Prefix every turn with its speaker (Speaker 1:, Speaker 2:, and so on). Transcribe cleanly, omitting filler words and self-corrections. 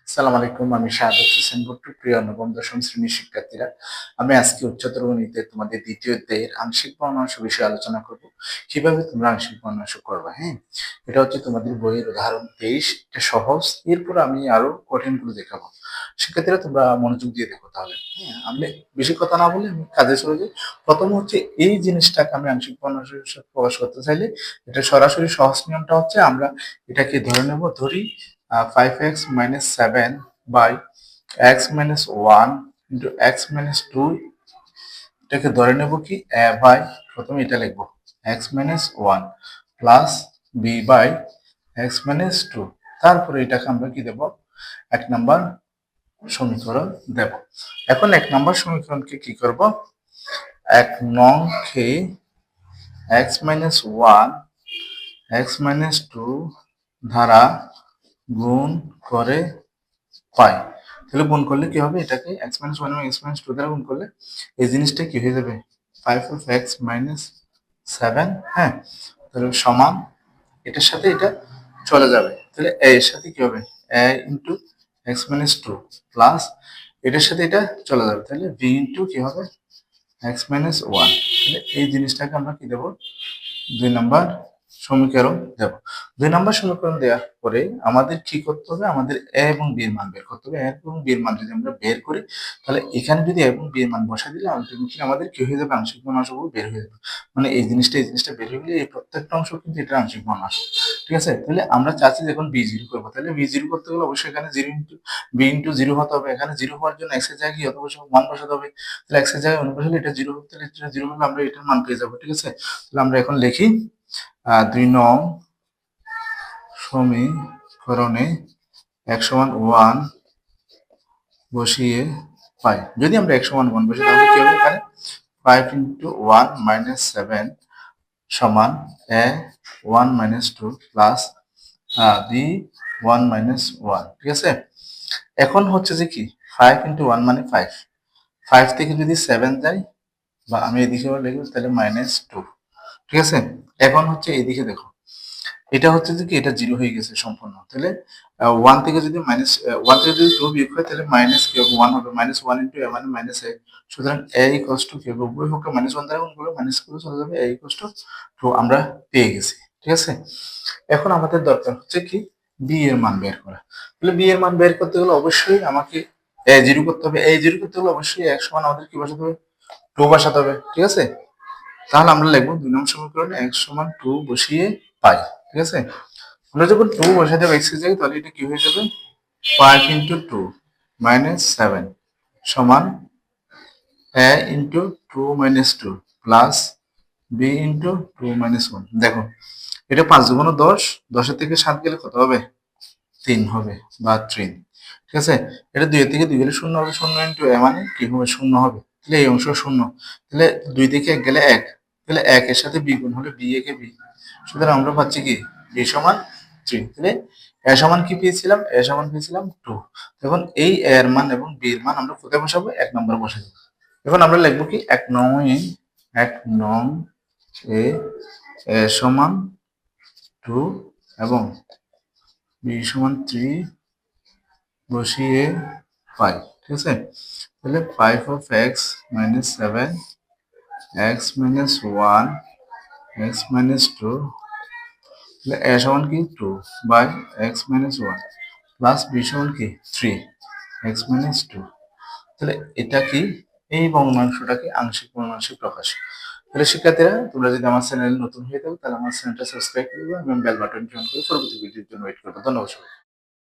Speaker 1: আসসালামু আলাইকুম। আমি শাহাদাত হোসেন ভুট্টু। প্রিয় নবম দশম শ্রেণীর শিক্ষার্থীরা, আমি আজকে উচ্চতর গণিতে তোমাদের দ্বিতীয় অধ্যায়ের আংশিক ভগ্নাংশ বিষয়ে আলোচনা করব। কিভাবে তোমরা আংশিক ভগ্নাংশ করবে। হ্যাঁ, এটা হচ্ছে তোমাদের বইয়ের উদাহরণ 23। এটা সহজ। এরপর আমি আরো কঠিনগুলো দেখাবো। শিক্ষার্থীরা, তোমরা মনোযোগ দিয়ে দেখো তাহলে। হ্যাঁ, আমি বেশি কথা না বলে আমি কাজে চলে যাই। প্রথম হচ্ছে এই জিনিসটাকে আমি আংশিক ভগ্নাংশের সাথে প্রকাশ করতে চাইলে এটা সরাসরি সহজ নিয়মটা হচ্ছে আমরা এটাকে ধরে নেব। ধরি 5x minus 7 by x minus 1 into x minus 2, এটাকে ধরে নেব কি বাই, প্রথমে এটা লিখবো x minus 1 plus b by x minus 2। তারপরে এটাকে আমরা কি দেব, এক নাম্বার সমীকরণ দেব। এখন এক নাম্বার সমীকরণকে কি করব, এক নং কে x minus 1 x minus 2 ধারা গুণ করে পাই। তাহলে গুণ করলে কি হবে, এটাকে x minus 1 এবং x minus 2 দ্বারা গুণ করলে এই জিনিসটা কি হয়ে যাবে 5 of x minus 7। হ্যাঁ, তাহলে সমান এটার সাথে এটা চলে যাবে। তাহলে a এর সাথে কি হবে a into x minus 2 plus এটার সাথে এটা চলে যাবে। তাহলে b into কি হবে x minus 1। তাহলে এই জিনিসটাকে আমরা কি দেব, দুই নাম্বার সমীকরণ দেব। দুই নাম্বার সমীকরণ দেওয়ার পরে আমাদের কি করতে হবে, আমাদের এ এবং বি এর মান বের করতে হবে। এ এবং বি এর মান যদি আমরা বের করি, তাহলে এখানে যদি এ এবং বি এর মান বসা দিলে আলটিমেটলি আমাদের কি হয়ে যাবে, আংশিক ভগ্নাংশগুলো বের হয়ে যাবে। মানে এই জিনিসটা বের হয়ে গেলে এই প্রত্যেকটা অংশ কিন্তু এটা আংশিক ভগ্নাংশ। ঠিক আছে, তাহলে আমরা চাচ্ছি যখন বি জিরো করবো, তাহলে বি জিরো করতে গেলে অবশ্যই এখানে zero into B into zero হতে হবে। এখানে জিরো হওয়ার জন্য এক্স এর জায়গায় কি হতে হবে, ওয়ান বসাতে হবে। তাহলে এক্স এর জায়গায় ওয়ান বসালে এটা জিরো হবে, তাহলে এটা জিরো হলে আমরা এটার মান পেয়ে যাবো। ঠিক আছে, তাহলে আমরা এখন লিখি 2 নং সমীকরণে x সমান 1 বসিয়ে পাই। যদি আমরা x সমান 1 বসি তাহলে কি হবে, এখানে 5 into 1 minus 7 সমান a 1 minus 2 plus b 1 minus 1। ঠিক আছে, এখন হচ্ছে যে কি 5 into 1 মানে 5, 5 থেকে যদি 7 যায় বা আমি এদিকে লিখব তাহলে -2। ঠিক আছে, এখন হচ্ছে এইদিকে দেখো, এটা হচ্ছে যে কি এটা জিরো হয়ে গেছে সম্পূর্ণ। তাহলে 1 থেকে যদি ওয়ান থেকে যদি 2 বিয়োগ হয় তাহলে মাইনাস কি হবে, 1 হবে। -1 ইন্টু a মানে -a। সুতরাং a ইকুয়ালস টু কি হবে, উভয় পক্ষে -1 দ্বারা গুণ করলে মাইনাস করে চলে যাবে, a ইকুয়ালস টু 2 আমরা পেয়ে গেছি। ঠিক আছে, এখন আমাদের দরকার হচ্ছে কি b এর মান বের করা। তাহলে b এর মান বের করতে গেলে অবশ্যই আমাকে a জিরো করতে হবে। a জিরো করতে গেলে অবশ্যই x সমান আমাদের কি বসাতে হবে, 2 বসাতে হবে। ঠিক আছে, তাহলে আমরা লিখবো 2 নং সমীকরণে x সমান 2 বসিয়ে পাই। ঠিক আছে, আমরা যখন 2 বসাই দেব x এর জায়গায়, তাহলে এটা কি হয়ে যাবে 5 into 2 minus 7 সমান a into 2 minus 2 plus b into 2 minus 1। দেখো, এটা 5 দুগুণ 10, 10 থেকে 7 গেলে কত হবে, 3 হবে বা 3। ঠিক আছে, এটা 2 থেকে 2 গেলে 0 হবে, 0 into a মানে কি হবে 0 হবে। তাহলে এই অংশ 0। তাহলে 2 থেকে 1 গেলে 1, তাহলে 1 এর সাথে b গুণ হলে b একে b। সুতরাং আমরা পাচ্ছি কি b সমান 3। তাহলে a সমান কি পেয়েছিলাম, a সমান পেয়েছিলাম 2। এখন এই a এর মান এবং b এর মান আমরা কোথায় বসাবো, এক নম্বরে বসাবো। এখন আমরা লিখবো কি এক নং এ a সমান 2 এবং b সমান 3 বসিয়ে পাই। ঠিক আছে, তাহলে 5 of x minus 7 x minus 1 x minus 2, তাহলে a সমান কি 2 by x minus 1 plus b সমান কি 3 x minus 2। তাহলে এটা কি, এই ভগ্নাংশটাকে আংশিক ভগ্নাংশে প্রকাশ। তাহলে শিক্ষার্থীরা, তোমরা যদি আমার চ্যানেল নতুন হয়ে থাকো তাহলে আমার চ্যানেলটা সাবস্ক্রাইব করবে এবং বেল বাটনটি অন করে পরবর্তী ভিডিওর জন্য ওয়েট করবে। ধন্যবাদ সবাই।